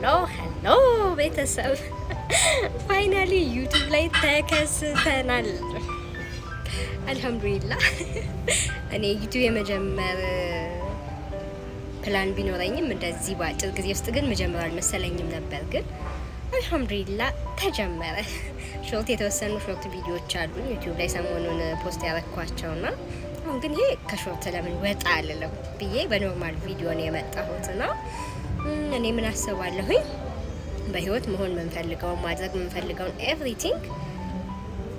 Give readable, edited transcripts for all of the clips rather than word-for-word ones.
ሄሎ ቤተሰብ ፋይናሊ ዩቲዩብ ላይ ተከስተናል። አልহামዱሊላህ እኔ ዩቲዩብ የመጀመር ፕላን ቢኖረኝም እንደዚህ በአጭር ጊዜ ውስጥ ግን መጀመር አልመሰለኝም ነበር። ግን አልহামዱሊላህ ተጀመረ። ሾርት የተወሰኑ ሾርት ቪዲዮዎች አሉ ዩቲዩብ ላይ ሰሞኑን ፖስት ያረኳቸውና አሁን ግን ይሄ ከሾርት ለምን ወጣ አልለም ብዬ በኖርማል ቪዲዮ ነው የመጣሁትና እኔ ምን አስባለሁኝ በህይወት መሆን የምንፈልገው ማድረግ የምንፈልገውን ኤቭሪቲንግ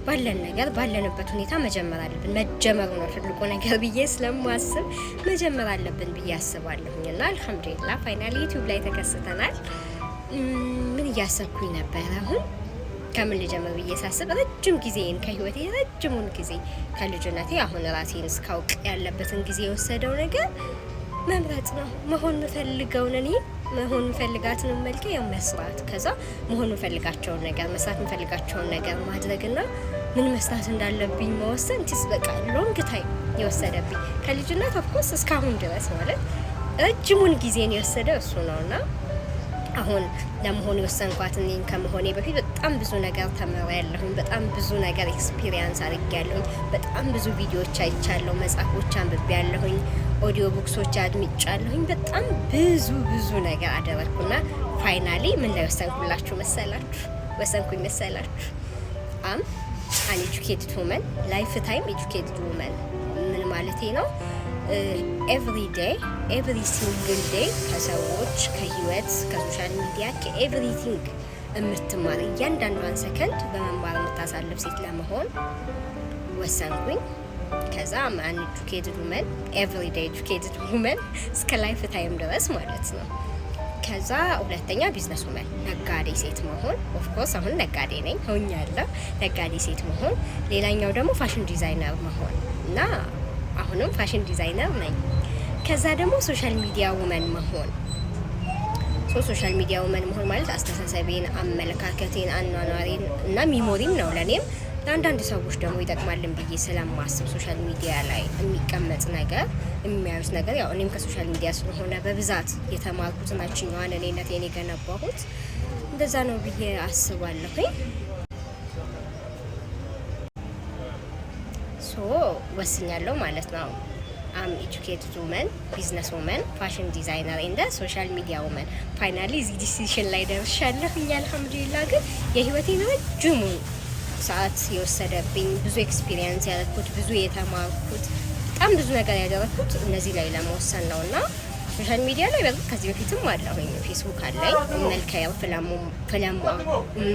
ባለን ነገር ባለንበት ሁኔታ መጀመር አለብን። መጀመሩ ነው ትልቁ ነገር ብዬ ስለማስብ መጀመር አለብን ብዬ አስባለሁኝ እና አልহামዱሊላህ ፋይናሊ ዩቲዩብ ላይ ተከስተናል። ምን እያሰብኩኝ ነበር አሁን ከምን ልጀምር ብዬ ሳስብ ረጅም ጊዜን ከህይወቴ ረጅሙን ጊዜ ከልጅነቴ አሁን ራሴን እስካውቅ ያለበትን ጊዜ የወሰደው ነገር መምረጥ ነው። መሆን የምፈልገውን እኔ መሆን የምፈልጋትን መልክ መስራት፣ ከዛ መሆን የምፈልጋቸውን ነገር መስራት የምፈልጋቸውን ነገር ማድረግና ምን መስራት እንዳለብኝ መወሰን ትስ በቃ ሎንግ ታይም የወሰደብኝ ከልጅነት ኦፍኮርስ እስካሁን ድረስ ማለት ረጅሙን ጊዜን የወሰደው እሱ ነውና አሁን ለመሆን የወሰንኳት እኔን ከመሆኔ በፊት በጣም ብዙ ነገር ተምሬያለሁ። በጣም ብዙ ነገር ኤክስፒሪየንስ አድርጌያለሁ። በጣም ብዙ ቪዲዮዎች አይቻለሁ፣ መጽሐፎች አንብቤያለሁ፣ ኦዲዮ ቡክሶች አድምጫለሁ። በጣም ብዙ ነገር አደረኩና ፋይናሊ ምን ላይ ወሰንኩላችሁ መሰላችሁ? አን ኤጁኬትድ ውመን ላይፍ ታይም ኤጁኬትድ ውመን ምን ማለት ነው? ኤቭሪ ዴይ ኤቭሪ ሲንግል ዴይ ከሰዎች ከህይወት ከሶሻል ሚዲያ ከኤቭሪቲንግ የምትማር እያንዳንዷን ሰከንድ በመማር የምታሳልፍ ሴት ለመሆን ወሰንኩኝ። ከዛ አን ኤጁኬትድ ውመን ኤቭሪ ዴይ ኤጁኬትድ ውመን እስከ ላይፍ ታይም ድረስ ማለት ነው። ከዛ ሁለተኛ ቢዝነስ ውመን ነጋዴ ሴት መሆን። ኦፍ ኮርስ አሁን ነጋዴ ነኝ ሆኛለሁ፣ ነጋዴ ሴት መሆን። ሌላኛው ደግሞ ፋሽን ዲዛይነር መሆን እና አሁንም ፋሽን ዲዛይነር ነኝ። ከዛ ደግሞ ሶሻል ሚዲያ ውመን መሆን። ሶሻል ሚዲያ ውመን መሆን ማለት አስተሳሰቤን፣ አመለካከቴን፣ አኗኗሬን እና ሚሞሪን ነው ለኔም ለአንዳንድ ሰዎች ደግሞ ይጠቅማልን ብዬ ስለማስብ ሶሻል ሚዲያ ላይ የሚቀመጥ ነገር የሚያዩት ነገር ያው እኔም ከሶሻል ሚዲያ ስለሆነ በብዛት የተማርኩት ናችኛዋን እኔነቴን የገነባሁት እንደዛ ነው ብዬ አስባለሁኝ። ወስኛለሁ ማለት ነው። አም ኤጁኬትድ ውመን ቢዝነስ ውመን ፋሽን ዲዛይነር እንደ ሶሻል ሚዲያ ውመን ፋይናሊ እዚህ ዲሲሽን ላይ ደርሻለሁ። አልহামዱሊላህ ግን የህይወቴን ረጅሙን ሰዓት የወሰደብኝ ብዙ ኤክስፒሪየንስ ያደረኩት ብዙ የተማርኩት በጣም ብዙ ነገር ያደረኩት እነዚህ ላይ ለመወሰን ነውና ሶሻል ሚዲያ ላይ በጣም ከዚህ በፊትም አለሁኝ። ፌስቡክ አለኝ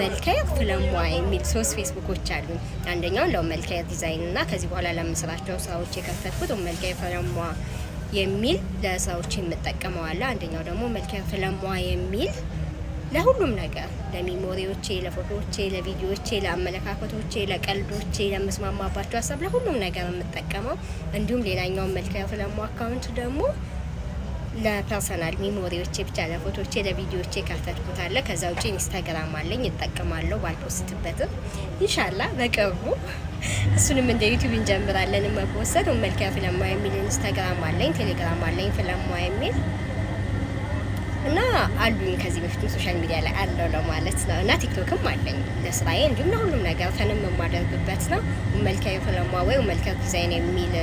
መልካያ ፍለሟ የሚል 3 ፌስቡኮች አሉ። አንደኛው ለመልካያ ዲዛይን እና ከዚህ በኋላ ለምስራቸው ስራዎች የከፈትኩት መልካያ ፍለሟ የሚል ለስራዎች የምጠቀመው አለ። አንደኛው ደግሞ መልካያ ፍለሟ የሚል ለሁሉም ነገር ለሚሞሪዎቼ፣ ለፎቶዎቼ፣ ለቪዲዮዎቼ፣ ለአመለካከቶቼ፣ ለቀልዶቼ፣ ለመስማማባቸው ሀሳብ ለሁሉም ነገር የምጠቀመው። እንዲሁም ሌላኛው መልካያ ፍለሟ አካውንት ደግሞ ለፐርሰናል ሚሞሪዎቼ ብቻ ለፎቶዎቼ ለቪዲዮዎቼ ከፈትኩት አለ። ከዛ ውጪ ኢንስታግራም አለኝ እጠቀማለሁ ባልፖስትበትም ኢንሻአላህ በቅርቡ እሱንም እንደ ዩቲዩብ እንጀምራለን መፖስት። መልካያ ፍለሟ የሚል ኢንስታግራም አለኝ፣ ቴሌግራም አለኝ ፍለሟ የሚል እና አሉኝ ከዚህ በፊት ሶሻል ሚዲያ ላይ አለው ለማለት ነው። እና ቲክቶክም አለኝ ለስራዬ እንዲሁም ለሁሉም ነገር ፈንም የማደርግበት ነው። መልካያ ፍለሟ ወይ መልካያ ዲዛይን የሚል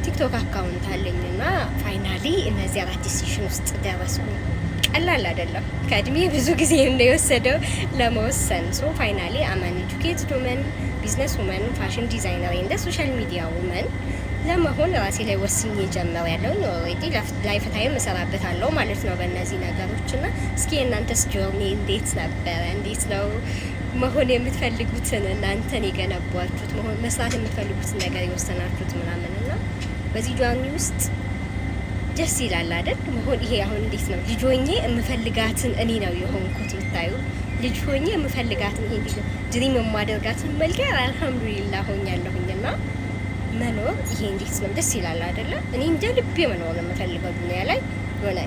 ቲክቶክ አካውንት አለኝና ፋይናሊ እነዚህ 4 ዲሲሽን ውስጥ ደረስኩኝ። ቀላል አይደለም፣ ከእድሜ ብዙ ጊዜ እንደወሰደው ለመወሰን። ፋይናሊ አም አን ኤጁኬትድ ውመን ቢዝነስ ውመን ፋሽን ዲዛይነር እንደ ሶሻል ሚዲያ ውመን ለመሆን ራሴ ላይ ወስኜ ጀምሬያለሁ። ኦልሬዲ ላይፍ ታይም እሰራበታለሁ ማለት ነው በእነዚህ ነገሮችና እስኪ እናንተስ ጆርኒ እንዴት ነበረ? እንዴት ነው መሆን የምትፈልጉትን እናንተን የገነባችሁት መሆን መስራት የምትፈልጉትን ነገር የወሰናችሁት ምናምንና በዚህ ጆርኒ ውስጥ ደስ ይላል አይደል? መሆን ይሄ አሁን እንዴት ነው ልጅ ሆኜ የምፈልጋትን እኔ ነው የሆንኩት። ብታዩ ልጅ ሆኜ የምፈልጋትን ይሄ እንዴት ነው ድሪም የማደርጋትን መልካ አልহামዱሊላህ ሆኛለሁኝና መኖር ይሄ እንዴት ነው ደስ ይላል አይደል? እኔ እንደ ልቤ መኖር ነው የምፈልገው ዱንያ ላይ ሆነ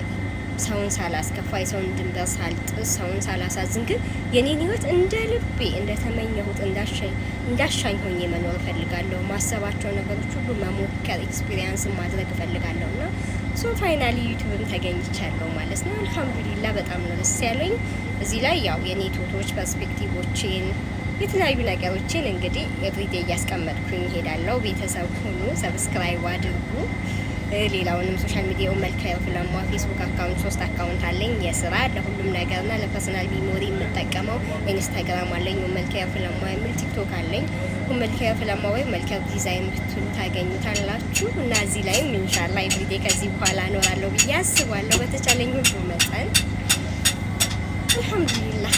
ሰውን ሳላስከፋ የሰውን ድንበር ሳልጥስ ሰውን ሳላሳዝን ግን የኔን ህይወት እንደ ልቤ እንደተመኘሁት እንዳሻኝ ሆኜ መኖር እፈልጋለሁ። ማሰባቸው ነገሮች ሁሉ መሞከር ኤክስፒሪየንስ ማድረግ እፈልጋለሁ እና ሶ ፋይናሊ ዩቲዩብም ተገኝቻለሁ ማለት ነው። አልሐምዱሊላህ በጣም ነው ደስ ያለኝ። እዚህ ላይ ያው የኔ ቶቶች ፐርስፔክቲቮችን የተለያዩ ነገሮችን እንግዲህ ኤቭሪዴ እያስቀመጥኩኝ እሄዳለሁ። ቤተሰብ ሁኑ፣ ሰብስክራይብ አድርጉ። ሌላውንም ሶሻል ሚዲያው መልካም ፍለማ ፌስቡክ አካውንት 3 አካውንት አለኝ። የስራ ለሁሉም ነገርና ለፐርሰናል ሚሞሪ የምጠቀመው ኢንስታግራም አለኝ መልካም ፍለማ የሚል ቲክቶክ አለኝ። መልካም ፍለማ ወይ መልካም ዲዛይን ብትሉ ታገኙታላችሁ። እና እዚህ ላይም ኢንሻአላህ ኤቭሪዴ ከዚህ በኋላ እኖራለሁ ብዬ አስባለሁ በተቻለኝ ሁሉ መጠን። አልሐምዱሊላህ